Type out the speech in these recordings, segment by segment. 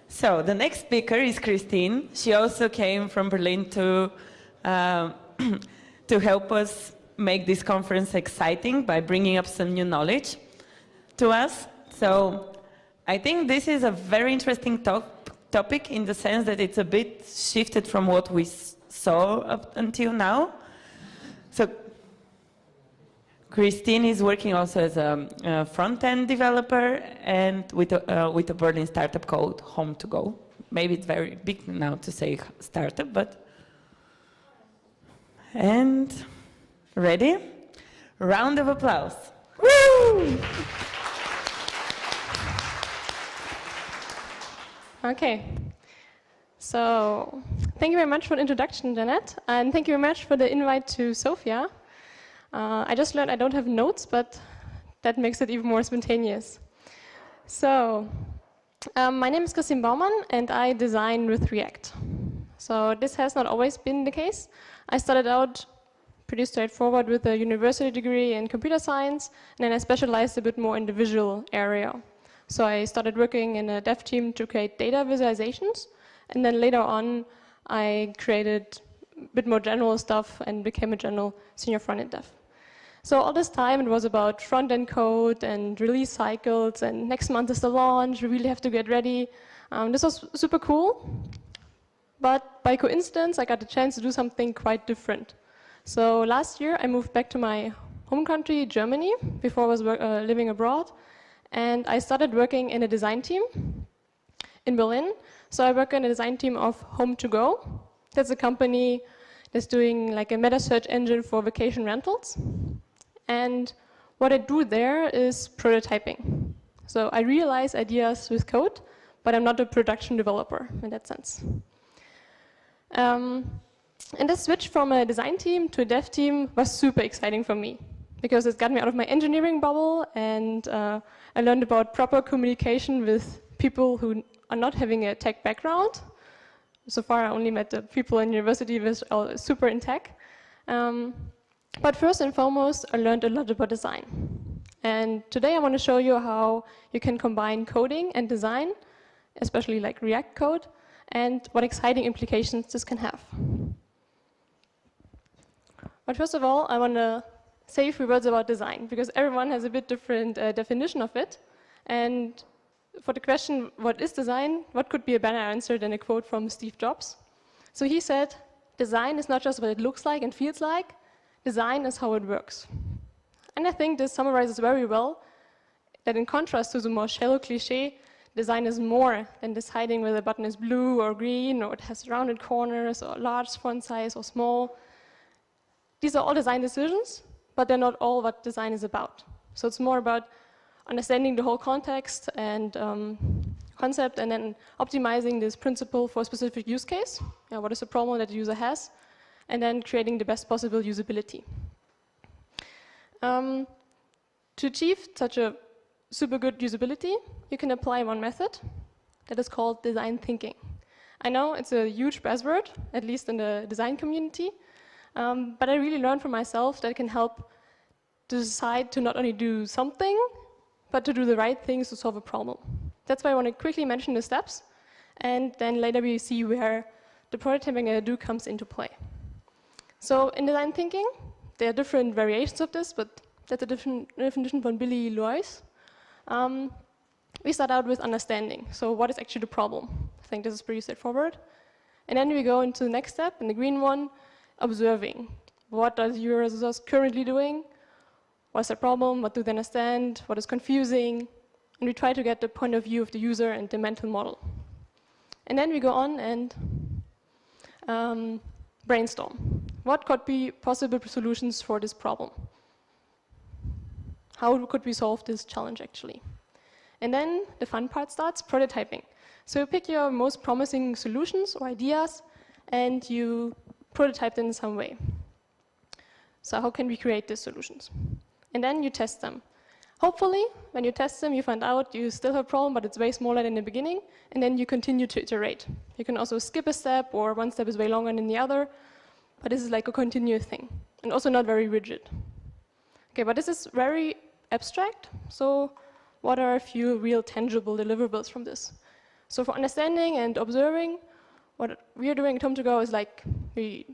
So the next speaker is Kristin. She also came from Berlin to to help us make this conference exciting by bringing up some new knowledge to us. So I think this is a very interesting topic in the sense that it's a bit shifted from what we saw up until now. So Kristin is working also as a front-end developer and with a Berlin startup called Home2Go. Maybe it's very big now to say startup, but... And ready? Round of applause. Woo! Okay. So thank you very much for the introduction, Janet, and thank you very much for the invite to Sofia. I just learned I don't have notes, but that makes it even more spontaneous. So, my name is Kristin Baumann, and I design with React. So this has not always been the case. I started out pretty straightforward with a university degree in computer science, and then I specialized a bit more in the visual area. So I started working in a dev team to create data visualizations, and then later on I created a bit more general stuff and became a general senior front-end dev. So all this time it was about front-end code and release cycles, and next month is the launch, we really have to get ready. This was super cool, but by coincidence I got the chance to do something quite different. So last year I moved back to my home country, Germany, before I was living abroad, and I started working in a design team in Berlin. So I work in a design team of Home2Go. That's a company that's doing like a meta search engine for vacation rentals. And what I do there is prototyping. So I realize ideas with code, but I'm not a production developer in that sense. And the switch from a design team to a dev team was super exciting for me, because it got me out of my engineering bubble, and I learned about proper communication with people who are not having a tech background. So far, I only met the people in university who are super in tech. But first and foremost, I learned a lot about design. And today I want to show you how you can combine coding and design, especially like React code, and what exciting implications this can have. But first of all, I want to say a few words about design, because everyone has a bit different definition of it. And for the question, what is design, what could be a better answer than a quote from Steve Jobs? So he said, design is not just what it looks like and feels like, design is how it works. And I think this summarizes very well that in contrast to the more shallow cliche, design is more than deciding whether the button is blue or green, or it has rounded corners, or large font size or small. These are all design decisions, but they're not all what design is about. So it's more about understanding the whole context and concept, and then optimizing this principle for a specific use case. What is the problem that the user has? And then creating the best possible usability. To achieve such a super good usability, you can apply one method that is called design thinking. I know it's a huge buzzword, at least in the design community, but I really learned for myself that it can help to decide to not only do something, but to do the right things to solve a problem. That's why I want to quickly mention the steps, and then later we see where the prototyping I do comes into play. So in design thinking, there are different variations of this, but that's a different definition from Billy Lois. We start out with understanding. So what is actually the problem? I think this is pretty straightforward. And then we go into the next step, in the green one, observing. What are users currently doing? What's the problem? What do they understand? What is confusing? And we try to get the point of view of the user and the mental model. And then we go on and brainstorm. What could be possible solutions for this problem? How could we solve this challenge, actually? And then the fun part starts, prototyping. So you pick your most promising solutions or ideas, and you prototype them in some way. So how can we create these solutions? And then you test them. Hopefully, when you test them, you find out you still have a problem, but it's way smaller than in the beginning, and then you continue to iterate. You can also skip a step, or one step is way longer than the other, but this is like a continuous thing, and also not very rigid. Okay, but this is very abstract, so what are a few real tangible deliverables from this? So for understanding and observing, what we are doing at Home2Go is like we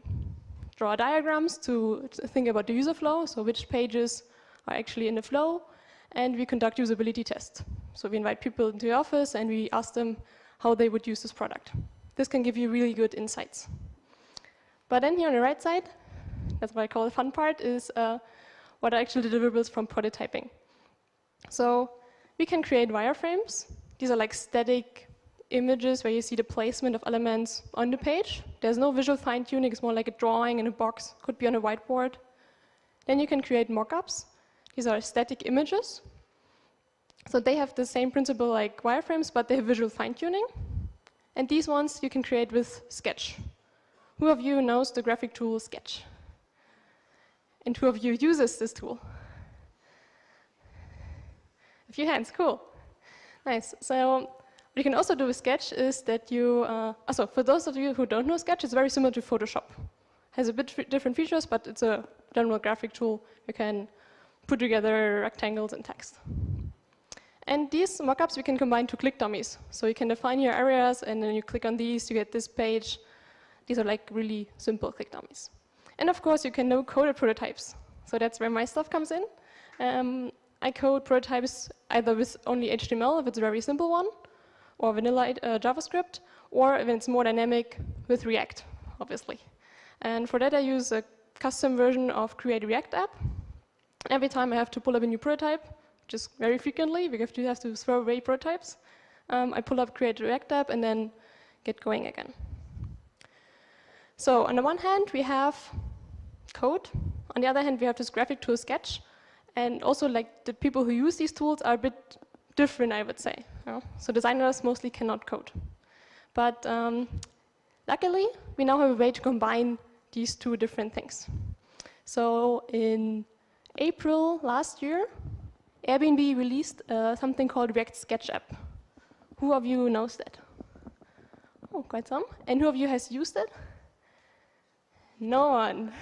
draw diagrams to think about the user flow, so which pages are actually in the flow, and we conduct usability tests. So we invite people into the office and we ask them how they would use this product. This can give you really good insights. But then here on the right side, that's what I call the fun part, is what are actual deliverables from prototyping. So we can create wireframes. These are like static images where you see the placement of elements on the page. There's no visual fine-tuning, it's more like a drawing in a box, could be on a whiteboard. Then you can create mockups. These are static images. So they have the same principle like wireframes, but they have visual fine-tuning. And these ones you can create with Sketch. Who of you knows the graphic tool Sketch? And who of you uses this tool? A few hands, cool. Nice. So what you can also do with Sketch is that you, also for those of you who don't know Sketch, it's very similar to Photoshop. Has a bit different features, but it's a general graphic tool. You can put together rectangles and text. And these mockups we can combine to click dummies. So you can define your areas, and then you click on these, you get this page. These are like really simple click dummies. And of course, you can now code prototypes. So that's where my stuff comes in. I code prototypes either with only HTML, if it's a very simple one, or vanilla JavaScript, or if it's more dynamic, with React, obviously. And for that, I use a custom version of Create React app. Every time I have to pull up a new prototype, just very frequently, because you have to throw away prototypes, I pull up Create React app and then get going again. So on the one hand, we have code. On the other hand, we have this graphic tool Sketch. And also, like, the people who use these tools are a bit different, I would say. You know? So designers mostly cannot code. But luckily, we now have a way to combine these two different things. So in April last year, Airbnb released something called React Sketchup. Who of you knows that? Oh, quite some. And who of you has used it? No one.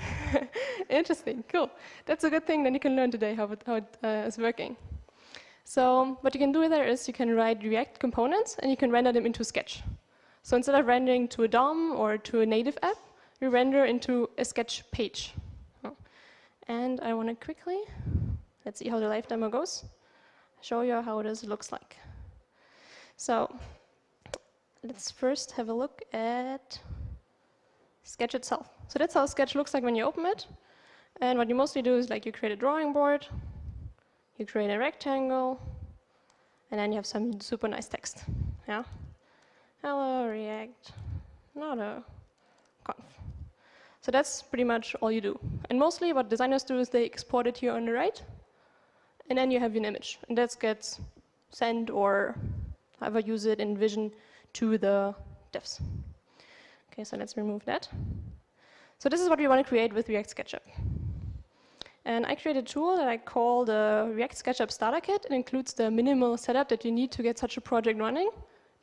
Interesting, cool. That's a good thing, then you can learn today how it is working. So what you can do there is you can write React components and you can render them into Sketch. So instead of rendering to a DOM or to a native app, you render into a Sketch page. And I want to quickly, let's see how the live demo goes, show you how this looks like. So let's first have a look at Sketch itself. So that's how Sketch looks like when you open it. And what you mostly do is like you create a drawing board, you create a rectangle, and then you have some super nice text. Yeah. Hello, react-not-a-conf. So that's pretty much all you do. And mostly what designers do is they export it here on the right, and then you have an image. And that gets sent or however use it in Envision to the devs. Okay, so let's remove that. So this is what we want to create with React Sketchup. And I created a tool that I call the React Sketchup Starter Kit. It includes the minimal setup that you need to get such a project running.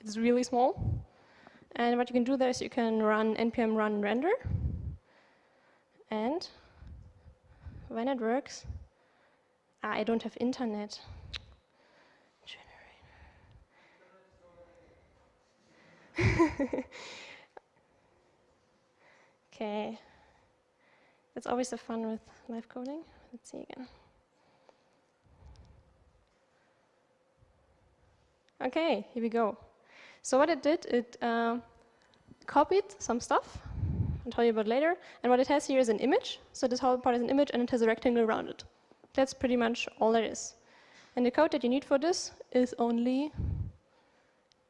It's really small. And what you can do there is you can run npm run render. And when it works, I don't have internet. Okay. That's always the fun with live coding. Let's see again. Okay, here we go. So what it did, it copied some stuff. I'll tell you about later. And what it has here is an image. So this whole part is an image, and it has a rectangle around it. That's pretty much all there is. And the code that you need for this is only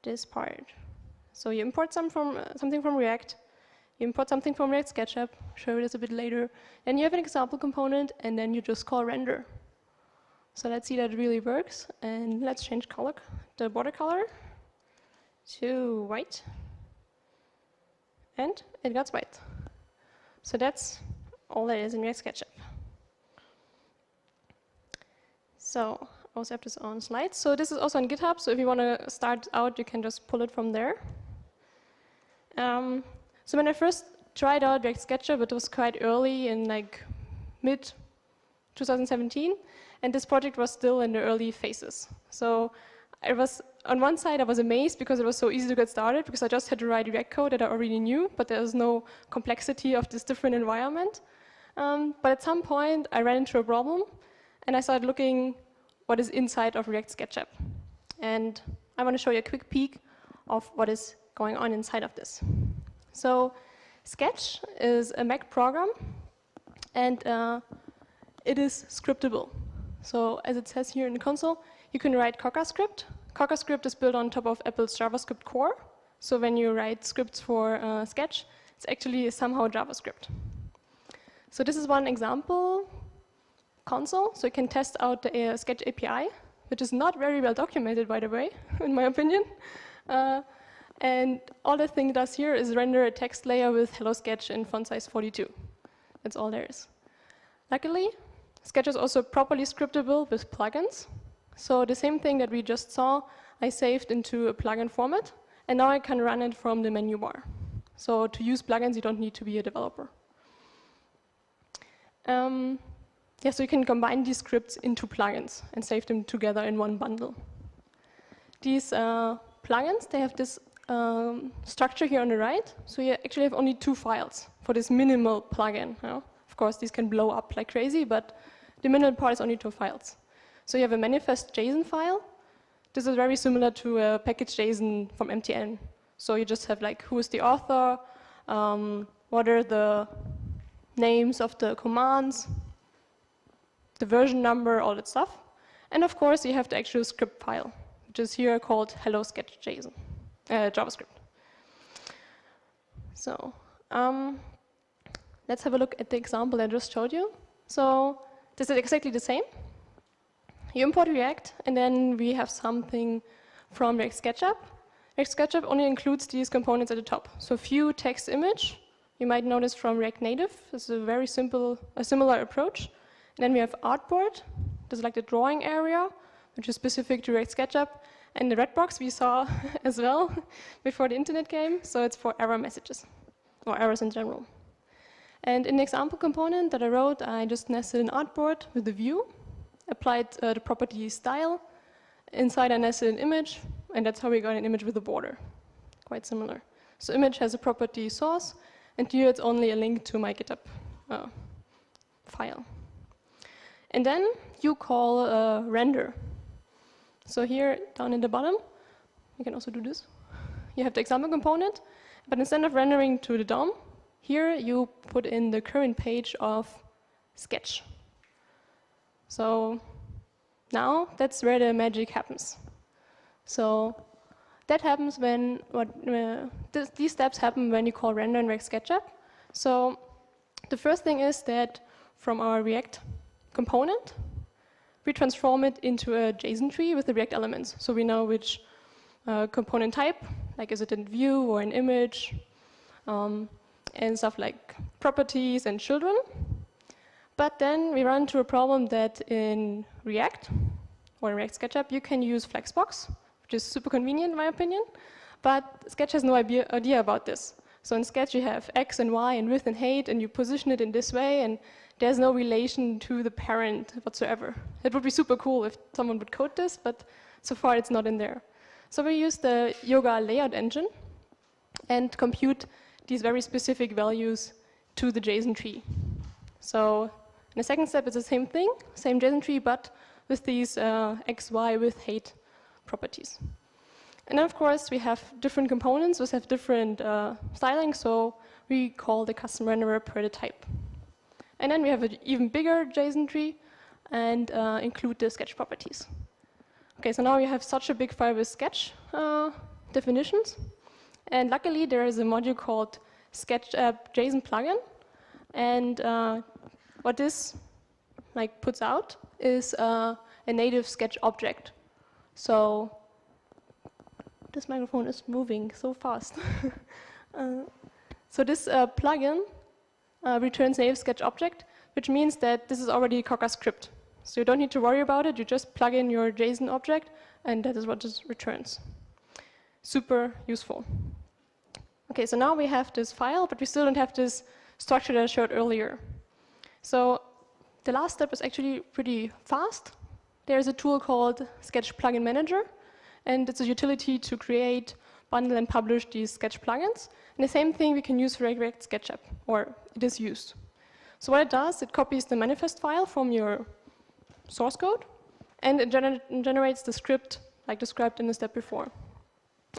this part. So you import something from React. You import something from React Sketchup, show you this a bit later. Then you have an example component, and then you just call render. So let's see that it really works. And let's change color, the border color to white. And it got white. So that's all there is in React Sketchup. So I also have this on slides. So this is also on GitHub. So if you want to start out, you can just pull it from there. So when I first tried out React Sketchup, it was quite early in like mid 2017, and this project was still in the early phases. So it was, on one side, I was amazed because it was so easy to get started, because I just had to write React code that I already knew, but there was no complexity of this different environment. But at some point, I ran into a problem, and I started looking what is inside of React Sketchup. And I want to show you a quick peek of what is going on inside of this. So Sketch is a Mac program, and it is scriptable. So as it says here in the console, you can write CocoaScript. CocoaScript is built on top of Apple's JavaScript core. So when you write scripts for Sketch, it's actually somehow JavaScript. So this is one example console. So you can test out the Sketch API, which is not very well documented, by the way, in my opinion. And all the thing it does here is render a text layer with Hello Sketch in font size 42. That's all there is. Luckily, Sketch is also properly scriptable with plugins. So the same thing that we just saw, I saved into a plugin format, and now I can run it from the menu bar. So to use plugins, you don't need to be a developer. Yeah, so you can combine these scripts into plugins and save them together in one bundle. These plugins, they have this structure here on the right. So you actually have only 2 files for this minimal plugin. You know? Of course, these can blow up like crazy, but the minimal part is only 2 files. So you have a manifest JSON file. This is very similar to a package JSON from MTN. So you just have like, who is the author, what are the names of the commands, the version number, all that stuff. And of course, you have the actual script file, which is here called Hello Sketch JSON, JavaScript. So let's have a look at the example I just showed you. So this is exactly the same. You import React, and then we have something from React Sketchup. React Sketchup only includes these components at the top. So view, text, image. You might notice from React Native. This is a very simple, a similar approach. And then we have artboard. This is like the drawing area, which is specific to React Sketchup. And the red box we saw as well before the internet came. So it's for error messages, or errors in general. And in the example component that I wrote, I just nested an artboard with the view, applied the property style. Inside I nested an image, and that's how we got an image with a border. Quite similar. So image has a property source, and here it's only a link to my GitHub file. And then you call render. So here, down in the bottom, you can also do this. You have the example component, but instead of rendering to the DOM, here you put in the current page of Sketch. So now that's where the magic happens. So that happens when these steps happen when you call render in React Sketchup. So the first thing is that from our React component, we transform it into a JSON tree with the React elements. So we know which component type, like is it a view or an image, and stuff like properties and children. But then we run into a problem that in React, or in React Sketchup, you can use Flexbox, which is super convenient in my opinion, but Sketch has no idea about this. So in Sketch you have X and Y and width and height, and you position it in this way, and there's no relation to the parent whatsoever. It would be super cool if someone would code this, but so far it's not in there. So we use the Yoga layout engine and compute these very specific values to the JSON tree. So in the second step, it's the same thing, same JSON tree, but with these X, Y, width, height properties. And then, of course, we have different components, which have different styling, so we call the custom renderer per the type. And then we have an even bigger JSON tree and include the Sketch properties. Okay, so now we have such a big file with Sketch definitions. And luckily, there is a module called Sketchup JSON plugin. And what this puts out is a native Sketch object. So this microphone is moving so fast. So this plugin returns native Sketch object, which means that this is already a CocoaScript. So you don't need to worry about it. You just plug in your JSON object, and that is what this returns. Super useful. Okay, so now we have this file, but we still don't have this structure that I showed earlier. So the last step is actually pretty fast. There's a tool called Sketch Plugin Manager, and it's a utility to create, bundle, and publish these Sketch plugins. And the same thing we can use for React Sketchup, or it is used. So what it does, it copies the manifest file from your source code, and it generates the script like described in the step before.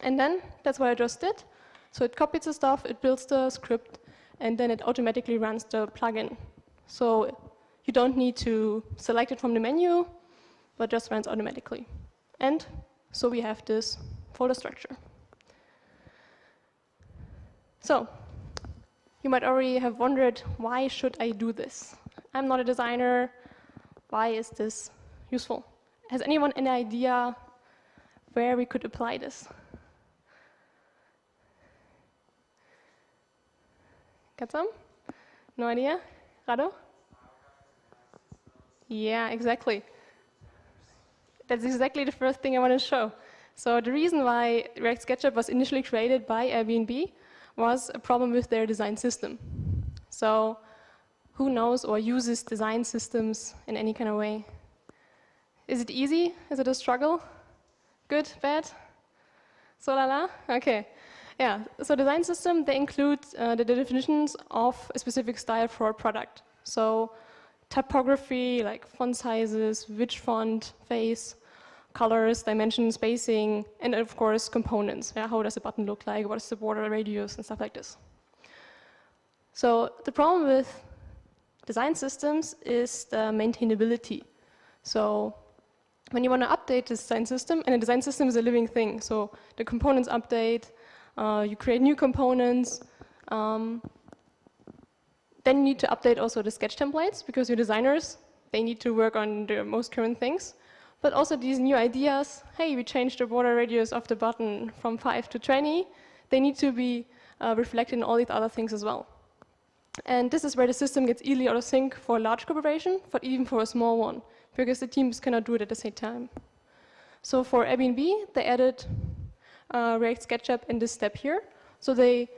And then that's what I just did. So it copies the stuff, it builds the script, and then it automatically runs the plugin. So you don't need to select it from the menu, but just runs automatically. And so we have this folder structure. So you might already have wondered, why should I do this? I'm not a designer. Why is this useful? Has anyone any idea where we could apply this? Got some? No idea? Rado? Yeah, exactly. That's exactly the first thing I want to show. So the reason why React Sketchup was initially created by Airbnb was a problem with their design system. So who knows or uses design systems in any kind of way? Is it easy? Is it a struggle? Good? Bad? So la la? Okay. Yeah, so design system, they include the definitions of a specific style for a product. So typography, like font sizes, which font, face, colors, dimensions, spacing, and of course components. Yeah, how does the button look like? What is the border radius and stuff like this? So the problem with design systems is the maintainability. So when you want to update the design system, and a design system is a living thing, so the components update, you create new components, then you need to update also the sketch templates, because your designers, they need to work on the most current things. But also these new ideas, hey, we changed the border radius of the button from 5 to 20, they need to be reflected in all these other things as well. And this is where the system gets easily out of sync for a large corporation, but even for a small one, because the teams cannot do it at the same time. So for Airbnb, they added React Sketchup in this step here. So they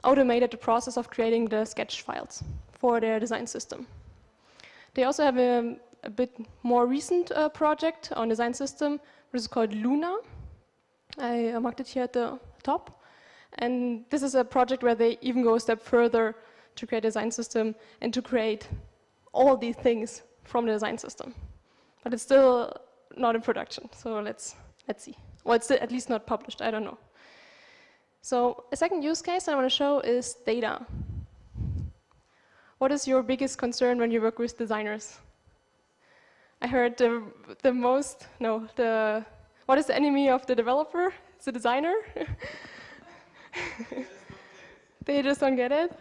automated the process of creating the sketch files for their design system. They also have a bit more recent project on design system, which is called Luna. I marked it here at the top. And this is a project where they even go a step further to create a design system and to create all these things from the design system. But it's still not in production, so let's see. Well, it's at least not published, I don't know. So a second use case I want to show is data. What is your biggest concern when you work with designers? I heard what is the enemy of the developer? It's the designer. They just don't get it?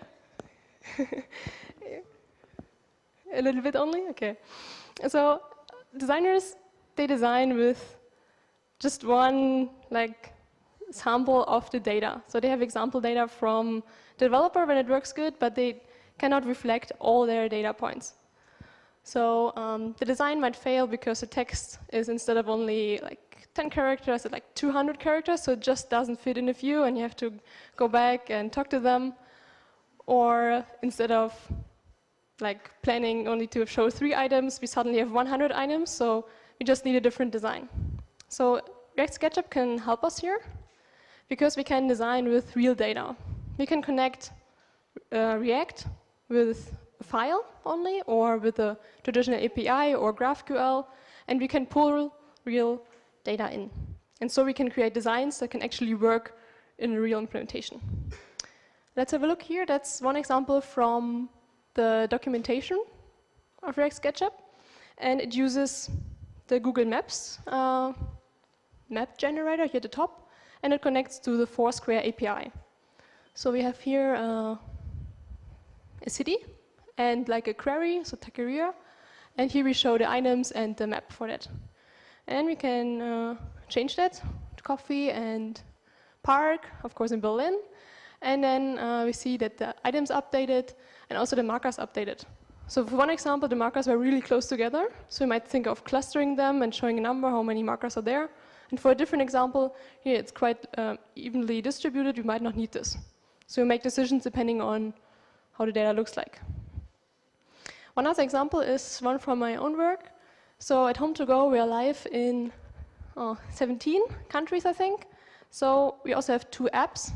A little bit only? Okay. So designers, they design with just one sample of the data. So they have example data from the developer when it works good, but they cannot reflect all their data points. So the design might fail because the text is, instead of only 10 characters, it's 200 characters, so it just doesn't fit in a view, and you have to go back and talk to them. Or instead of planning only to show 3 items, we suddenly have 100 items, so we just need a different design. So React Sketchup can help us here, because we can design with real data. We can connect React with a file only, or with a traditional API or GraphQL, and we can pull real data in. And so we can create designs that can actually work in a real implementation. Let's have a look here. That's one example from the documentation of React Sketchup, and it uses the Google Maps map generator here at the top, and it connects to the Foursquare API. So we have here a city and a query, so Taqueria, and here we show the items and the map for that. And we can change that to coffee and park, of course in Berlin, and then we see that the items updated and also the markers updated. So for one example, the markers were really close together, so we might think of clustering them and showing a number, how many markers are there. And for a different example, here it's quite evenly distributed, we might not need this. So we make decisions depending on how the data looks like. One other example is one from my own work. So at Home2Go, we are live in 17 countries, I think. So we also have 2 apps.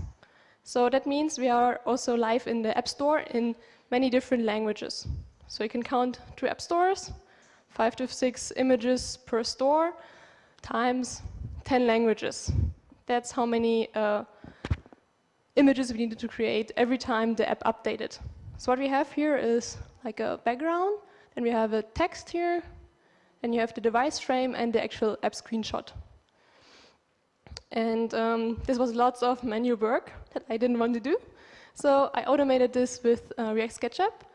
So that means we are also live in the App Store in many different languages. So you can count 2 app stores, 5 to 6 images per store, times 10 languages. That's how many images we needed to create every time the app updated. So what we have here is like a background, and we have a text here, and you have the device frame and the actual app screenshot. And this was lots of manual work that I didn't want to do. So I automated this with React Sketchup.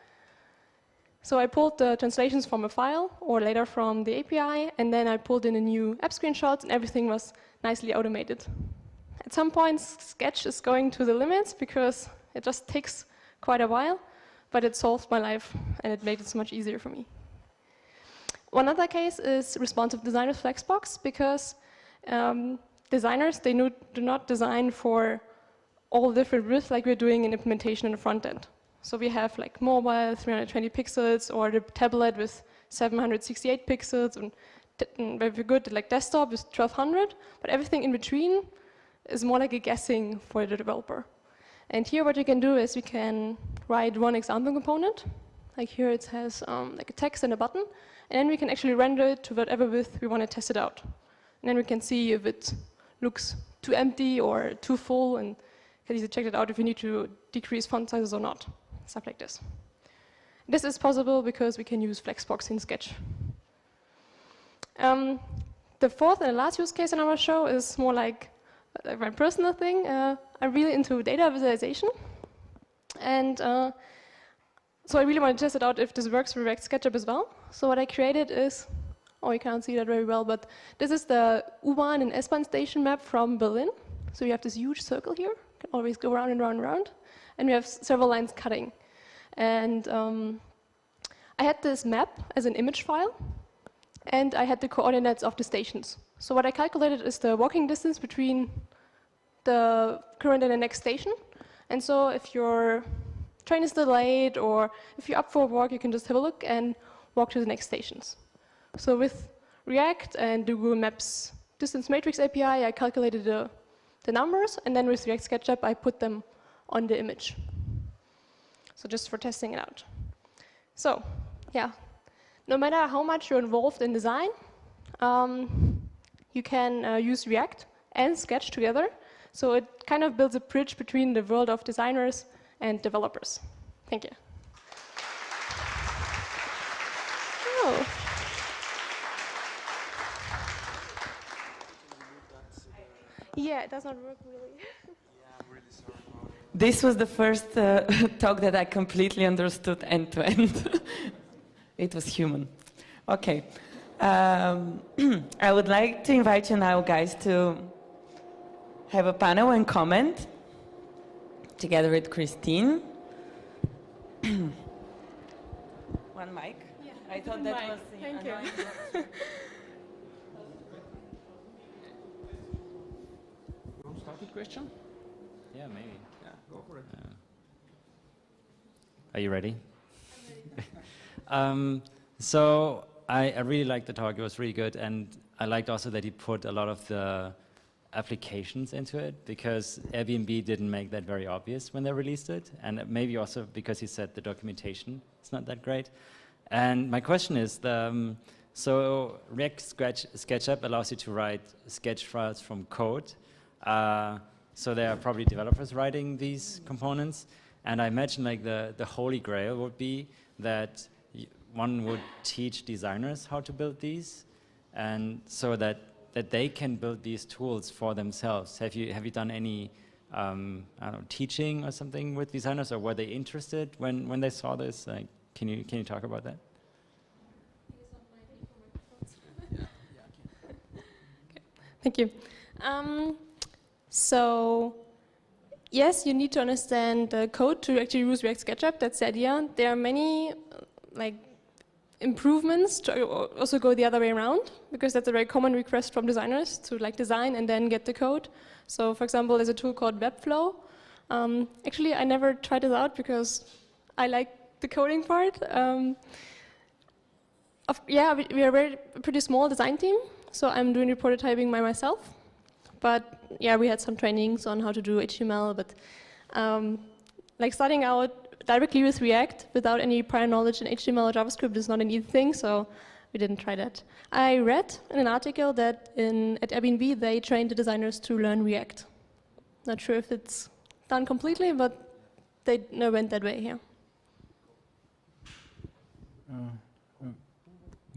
So I pulled the translations from a file, or later from the API, and then I pulled in a new app screenshots, and everything was nicely automated. At some points, Sketch is going to the limits, because it just takes quite a while, but it solved my life, and it made it so much easier for me. One other case is responsive design with Flexbox, because designers, they do not design for all different widths like we're doing in implementation in the front end. So we have like mobile, 320 pixels, or the tablet with 768 pixels, and very good like desktop with 1200, but everything in between is more like a guessing for the developer. And here what you can do is we can write one example component. Like here it has like a text and a button, and then we can actually render it to whatever width we want to test it out. And then we can see if it looks too empty or too full, and can easily check it out if we need to decrease font sizes or not, stuff like this. This is possible because we can use Flexbox in Sketch. The fourth and last use case in our show is more like my personal thing. I'm really into data visualization, and so I really want to test it out if this works with React Sketchup as well. So what I created is, oh, you can't see that very well, but this is the U-Bahn and S-Bahn station map from Berlin. So you have this huge circle here, you can always go round and round and round, and we have several lines cutting. And I had this map as an image file, and I had the coordinates of the stations. So what I calculated is the walking distance between the current and the next station. And so if your train is delayed, or if you're up for a walk, you can just have a look and walk to the next stations. So with React and the Google Maps distance matrix API, I calculated the numbers, and then with React Sketchup, I put them on the image. So just for testing it out. So yeah, no matter how much you're involved in design, you can use React and Sketch together. So it kind of builds a bridge between the world of designers and developers. Thank you. Oh. Yeah, it does not work really. Yeah, I'm really sorry about it. This was the first talk that I completely understood end to end. It was human. Okay. I would like to invite you now, guys, to have a panel and comment together with Kristin. One mic? Yeah, I thought that was the Thank annoying. you. You want to start with question? Yeah, maybe. Yeah, go for it. Are you ready? So I really liked the talk. It was really good, and I liked also that he put a lot of the applications into it, because Airbnb didn't make that very obvious when they released it, and maybe also because he said the documentation is not that great. And my question is, so React Sketchup allows you to write sketch files from code. So there are probably developers writing these components, and I imagine like the holy grail would be that one would teach designers how to build these, and so that they can build these tools for themselves. Have you done any I don't know, teaching or something with designers, or were they interested when they saw this? Like, can you talk about that? Thank you. So yes, you need to understand the code to actually use React Sketchup. That's the idea. There are many like improvements to also go the other way around, because that's a very common request from designers to like design and then get the code. So for example, there's a tool called Webflow. Actually, I never tried it out because I like the coding part. Yeah, we are a pretty small design team. so I'm doing the prototyping by myself. But yeah, we had some trainings on how to do HTML, but like starting out directly with React without any prior knowledge in HTML or JavaScript is not an easy thing, so we didn't try that. I read in an article that at Airbnb they trained the designers to learn React. Not sure if it's done completely, but they went that way here.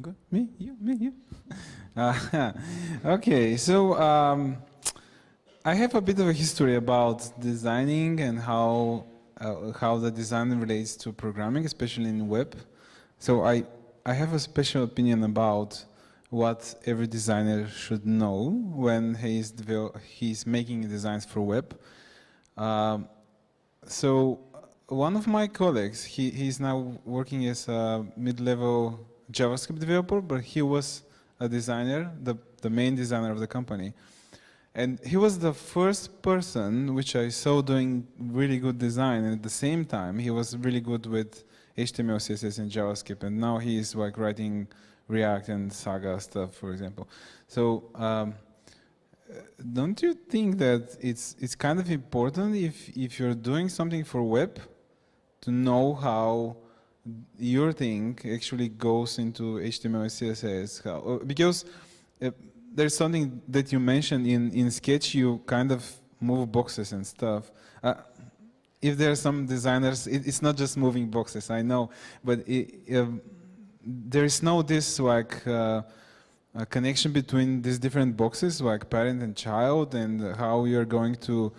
Good. Me? You? Me? You? Okay, so I have a bit of a history about designing and how the design relates to programming, especially in web. So I have a special opinion about what every designer should know when he's making designs for web. So one of my colleagues, he's now working as a mid-level JavaScript developer, but he was a designer, the main designer of the company. And he was the first person which I saw doing really good design, and at the same time he was really good with HTML, CSS, and JavaScript, and now he is like writing React and Saga stuff, for example. So don't you think that it's kind of important if you're doing something for web to know how your thing actually goes into HTML and CSS? Because there's something that you mentioned in Sketch, you kind of move boxes and stuff. If there are some designers, it's not just moving boxes, I know, but there is no this like a connection between these different boxes, like parent and child, and how you're going to,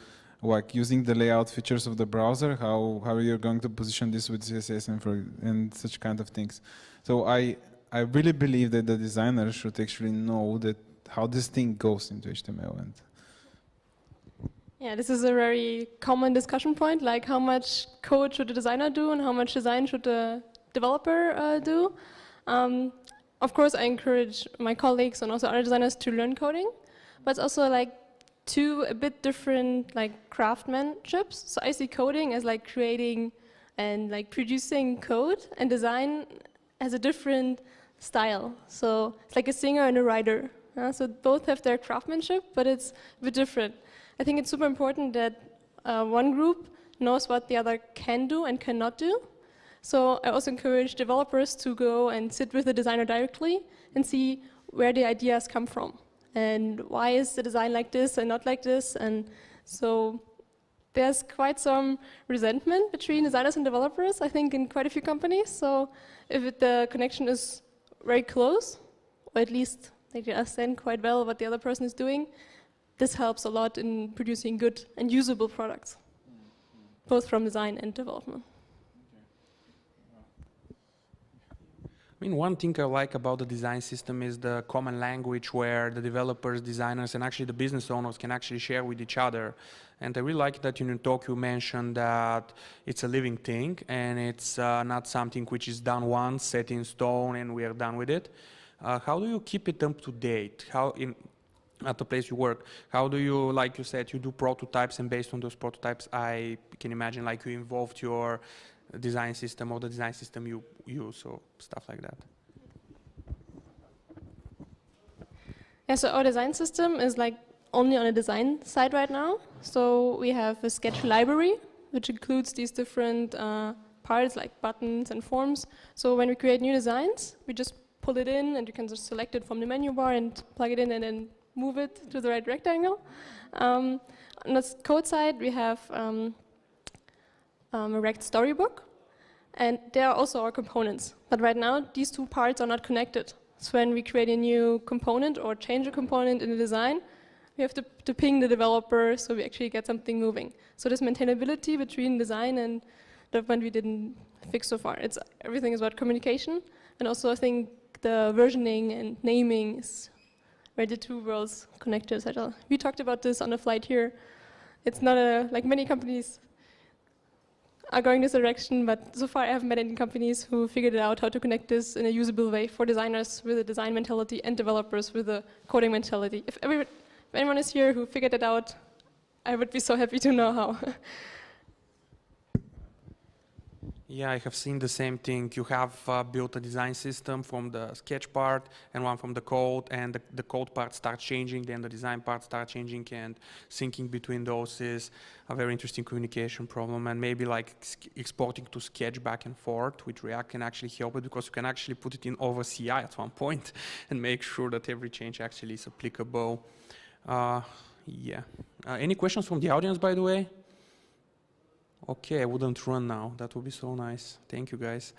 like, using the layout features of the browser, how you're going to position this with CSS and such kind of things. So I really believe that the designer should actually know that how this thing goes into HTML. And yeah, this is a very common discussion point, like how much code should the designer do and how much design should the developer do. Of course, I encourage my colleagues and also other designers to learn coding, but it's also like two a bit different like craftsmanships. So I see coding as like creating and like producing code, and design has a different style. So it's like a singer and a writer. So both have their craftsmanship, but it's a bit different. I think it's super important that one group knows what the other can do and cannot do. So I also encourage developers to go and sit with the designer directly and see where the ideas come from and why is the design like this and not like this. And so there's quite some resentment between designers and developers, I think, in quite a few companies. So if the connection is very close, or at least they understand quite well what the other person is doing, this helps a lot in producing good and usable products, both from design and development. I mean, one thing I like about the design system is the common language where the developers, designers, and actually the business owners can actually share with each other. And I really like that in your talk you mentioned that it's a living thing and it's not something which is done once, set in stone, and we are done with it. How do you keep it up to date? At the place you work, how do you, like you said, you do prototypes, and based on those prototypes, I can imagine like you involved your design system or the design system you use, or stuff like that. Yeah, so our design system is like only on a design side right now. So we have a sketch library, which includes these different parts like buttons and forms. So when we create new designs, we just pull it in, and you can just select it from the menu bar and plug it in and then move it to the right rectangle. On the code side, we have a React storybook, and there are also our components. But right now, these two parts are not connected. So when we create a new component or change a component in the design, we have to ping the developer so we actually get something moving. So this maintainability between design and development we didn't fix so far. Everything is about communication, and also I think the versioning and naming is where the two worlds connect to each other. We talked about this on the flight here. It's not like many companies are going this direction, but so far I haven't met any companies who figured out how to connect this in a usable way for designers with a design mentality and developers with a coding mentality. If anyone is here who figured it out, I would be so happy to know how. Yeah, I have seen the same thing. You have built a design system from the sketch part and one from the code, and the code part starts changing, then the design part starts changing, and syncing between those is a very interesting communication problem. And maybe like exporting to Sketch back and forth with React can actually help it, because you can actually put it in over CI at one point and make sure that every change actually is applicable. Yeah. Any questions from the audience, by the way? Okay, I wouldn't run now. That would be so nice. Thank you, guys.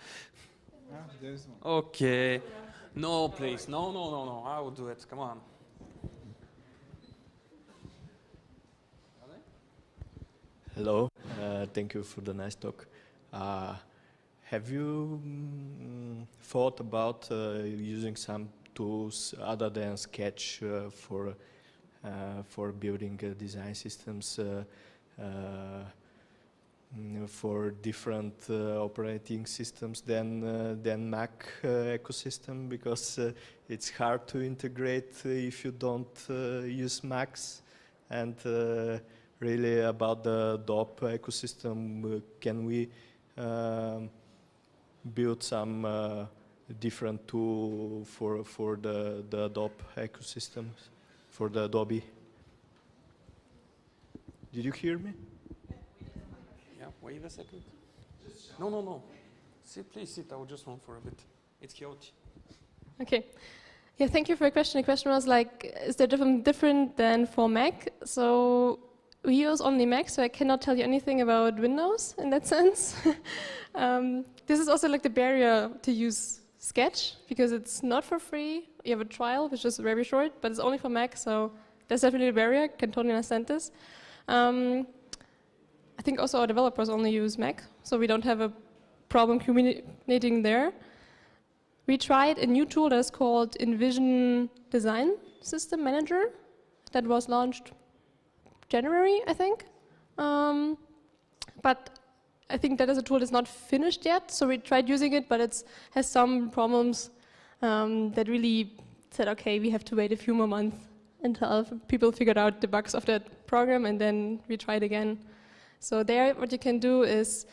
There's one. Okay. No, please. No, no, no, no. I will do it. Come on. Hello. Thank you for the nice talk. Have you thought about using some tools other than Sketch for building design systems for different operating systems than Mac ecosystem, because it's hard to integrate if you don't use Macs, and really about the DOP ecosystem, can we build some different tool for the DOP ecosystem, for the Adobe? Did you hear me? Yeah, wait a second. No, no, no. Sit, please sit. I will just run for a bit. It's chaotic. Okay. Yeah, thank you for your question. The question was like, is there different than for Mac? So we use only Mac, so I cannot tell you anything about Windows in that sense. This is also like the barrier to use Sketch, because it's not for free. You have a trial, which is very short, but it's only for Mac, so that's definitely a barrier. Can totally understand this. I think also our developers only use Mac, so we don't have a problem communicating there. We tried a new tool that's called Envision Design System Manager that was launched January, I think. But I think that is a tool that's not finished yet, so we tried using it, but it has some problems that really said, okay, we have to wait a few more months until people figured out the bugs of that program, and then we try it again. So there, what you can do is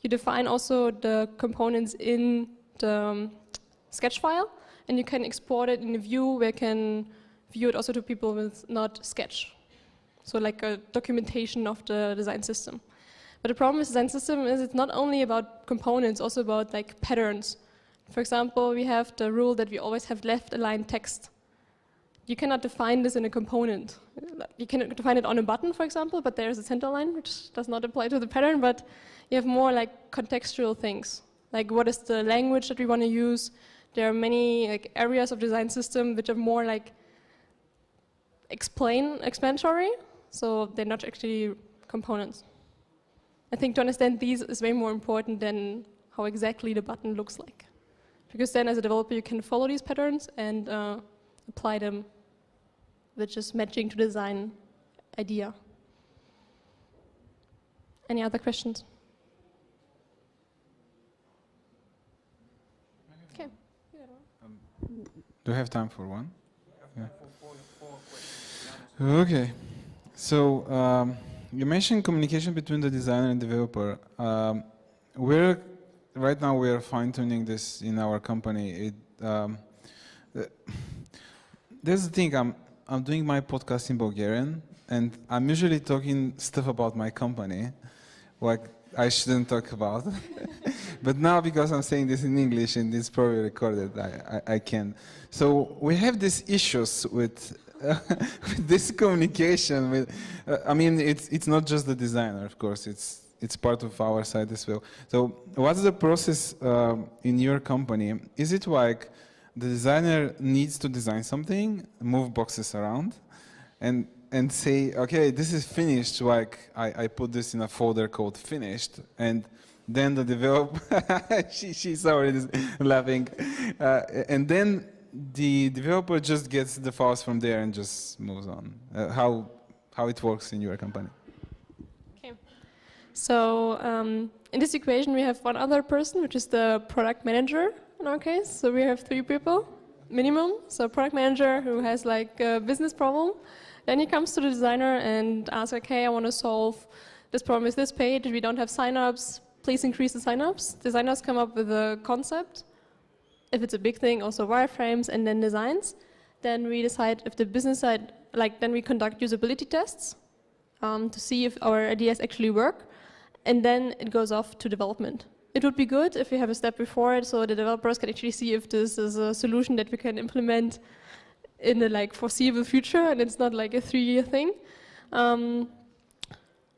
you define also the components in the sketch file, and you can export it in a view where you can view it also to people with not Sketch. So like a documentation of the design system. But the problem with design system is it's not only about components, also about like patterns. For example, we have the rule that we always have left-aligned text. You cannot define this in a component. You can define it on a button, for example, but there's a center line, which does not apply to the pattern, but you have more like contextual things. Like what is the language that we want to use? There are many like areas of design system which are more like explanatory, so they're not actually components. I think to understand these is way more important than how exactly the button looks like. Because then as a developer you can follow these patterns and apply them, which is matching to the design idea. Any other questions? Okay. Do you have time for one? Yeah. Okay. So you mentioned communication between the designer and developer. Right now we are fine-tuning this in our company. There's the thing. I'm doing my podcast in Bulgarian, and I'm usually talking stuff about my company, like I shouldn't talk about. But now, because I'm saying this in English and it's probably recorded, I can. So we have these issues with this communication. I mean, it's not just the designer, of course. It's part of our side as well. So what's the process in your company? Is it like the designer needs to design something, move boxes around, and say, okay, this is finished, like I put this in a folder called finished, and then the developer, she's already laughing, and then the developer just gets the files from there and just moves on. How it works in your company? Okay. So in this equation we have one other person, which is the product manager in our case. So we have 3 people minimum. So product manager who has like a business problem. Then he comes to the designer and asks, okay, I want to solve this problem with this page. We don't have signups. please increase the signups. Designers come up with a concept. If it's a big thing, also wireframes and then designs. Then we decide if the business side, then we conduct usability tests to see if our ideas actually work. And then it goes off to development. It would be good if we have a step before it so the developers can actually see if this is a solution that we can implement in the foreseeable future and it's not like a 3-year thing.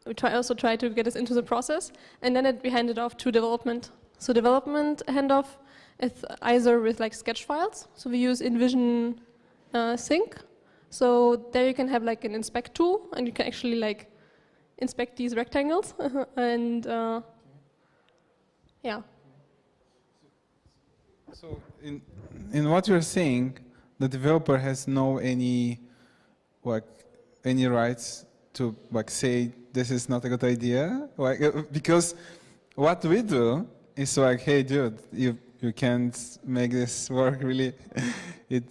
We also try to get us into the process, and then we hand it off to development. So development handoff is either with sketch files. So we use Envision sync. So there you can have an inspect tool, and you can actually inspect these rectangles. And yeah. So in what you're saying, the developer has any rights to say this is not a good idea, because what we do is hey dude, you can't make this work really.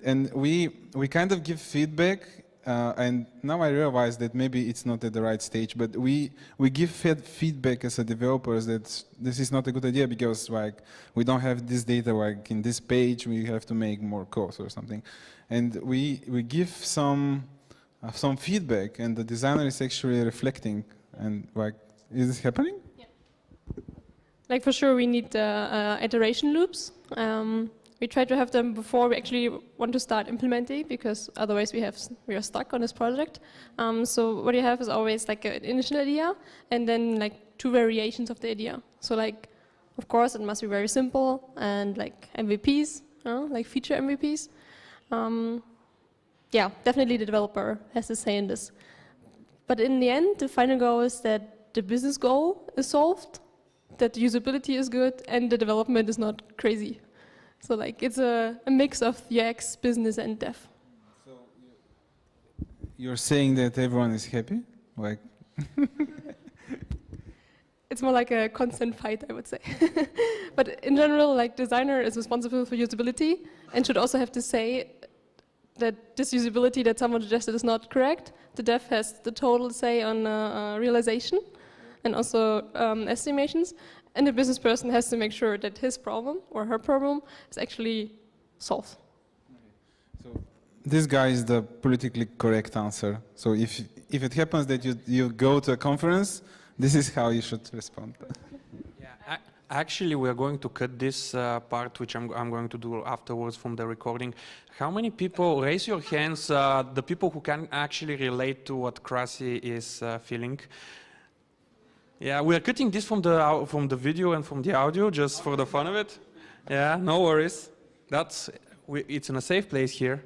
And we kind of give feedback, and now I realize that maybe it's not at the right stage, but we give feedback as a developers that this is not a good idea because we don't have this data in this page, we have to make more code or something, and we give some feedback, and the designer is actually reflecting, and is this happening? Yeah. For sure, we need iteration loops. We try to have them before we actually want to start implementing, because otherwise we are stuck on this project. So what you have is always an initial idea, and then 2 variations of the idea. So of course, it must be very simple and MVPs, feature MVPs. Yeah, definitely the developer has a say in this. But in the end, the final goal is that the business goal is solved, that the usability is good, and the development is not crazy. So it's a mix of UX, business, and dev. So you're saying that everyone is happy? It's more like a constant fight, I would say. But in general, designer is responsible for usability and should also have to say that this usability that someone suggested is not correct. The dev has the total say on realization and also estimations. And the business person has to make sure that his problem or her problem is actually solved. So this guy is the politically correct answer. So if it happens that you go to a conference, this is how you should respond. Yeah, actually, we are going to cut this part, which I'm going to do afterwards from the recording. How many people, raise your hands, the people who can actually relate to what Krasi is feeling? Yeah, we are cutting this from the video and from the audio, just for the fun of it. Yeah, no worries. It's in a safe place here.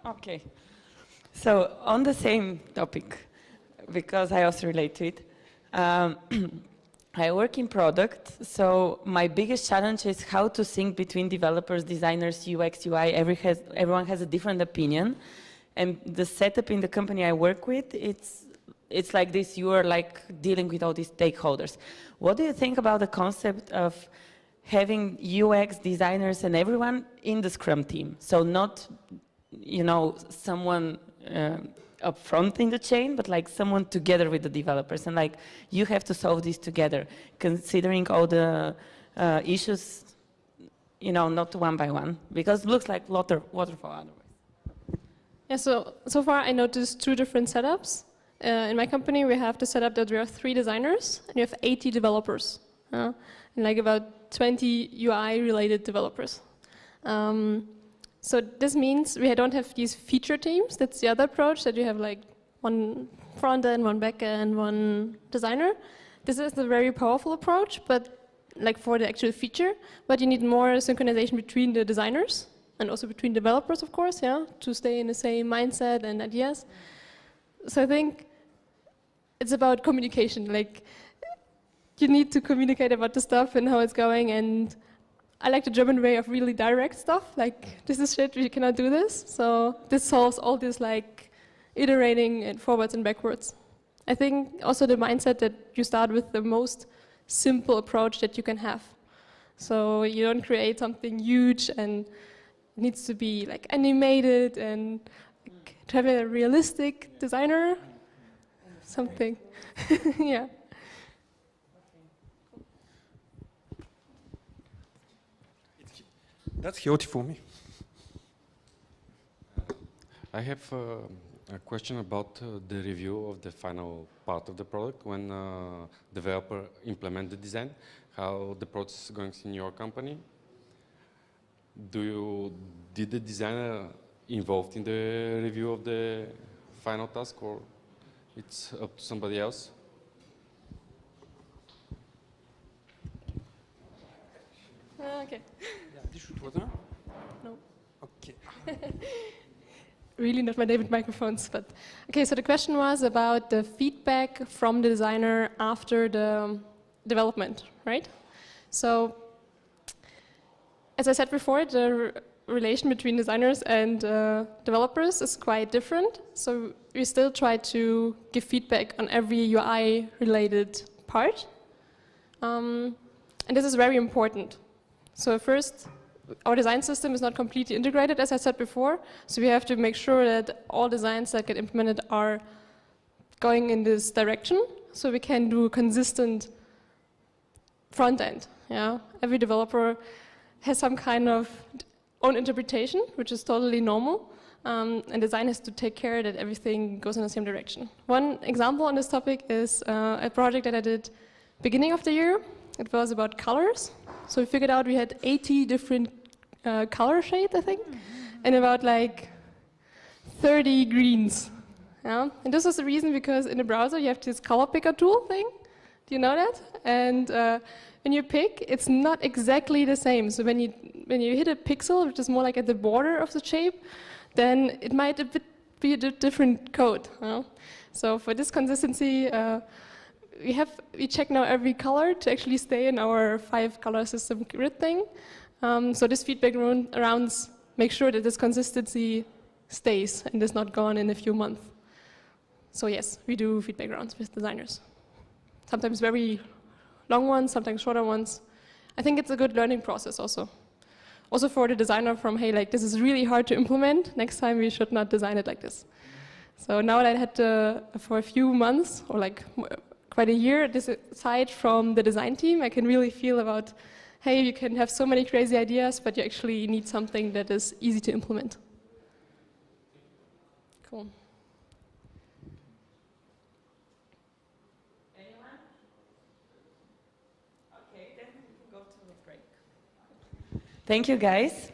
Okay. So on the same topic, because I also relate to it, I work in product, so my biggest challenge is how to sync between developers, designers, UX, UI. Everyone has a different opinion. And the setup in the company I work with, it's like this, you are dealing with all these stakeholders. What do you think about the concept of having UX designers and everyone in the Scrum team? So not, someone up front in the chain, but someone together with the developers, and you have to solve this together, considering all the issues, not one by one, because it looks like waterfall otherwise. Yeah, so far I noticed 2 different setups. In my company, we have the setup that we have 3 designers and we have 80 developers, and about 20 UI-related developers. So this means we don't have these feature teams. That's the other approach, that you have one front end, one back end, one designer. This is a very powerful approach, but for the actual feature. But you need more synchronization between the designers and also between developers, of course, to stay in the same mindset and ideas. So I think it's about communication. You need to communicate about the stuff and how it's going. And I like the German way of really direct stuff. This is shit, we cannot do this. So this solves all this iterating and forwards and backwards. I think also the mindset that you start with the most simple approach that you can have. So you don't create something huge and it needs to be animated and to have a realistic designer, something. Yeah. That's healthy for me. I have a question about the review of the final part of the product when developer implement the design, how the process is going in your company. Did the designer involved in the review of the final task, or it's up to somebody else? Okay. Yeah, No. Okay. Really not my David microphones, but okay. So the question was about the feedback from the designer after the development, right? So, as I said before, the relation between designers and developers is quite different. So we still try to give feedback on every UI-related part, and this is very important. So first, our design system is not completely integrated, as I said before, so we have to make sure that all designs that get implemented are going in this direction, so we can do a consistent front end. Yeah? Every developer has some kind of own interpretation, which is totally normal, and design has to take care that everything goes in the same direction. One example on this topic is a project that I did beginning of the year. It was about colors. So we figured out we had 80 different color shades, I think, and about like 30 greens. Yeah? And this was the reason because in the browser you have this color picker tool thing. Do you know that? And when you pick, it's not exactly the same. So when you hit a pixel, which is more like at the border of the shape, then it might be a different code. Yeah? So for this consistency, we check now every color to actually stay in our 5-color system grid thing. So this feedback rounds make sure that this consistency stays and is not gone in a few months. So yes, we do feedback rounds with designers. Sometimes very long ones, sometimes shorter ones. I think it's a good learning process also. Also for the designer from, hey, like this is really hard to implement, next time we should not design it like this. So now that I had for a few months, or like quite a year, this aside from the design team, I can really feel about, hey, you can have so many crazy ideas, but you actually need something that is easy to implement. Cool. Anyone? Okay, then we can go to the break. Thank you, guys.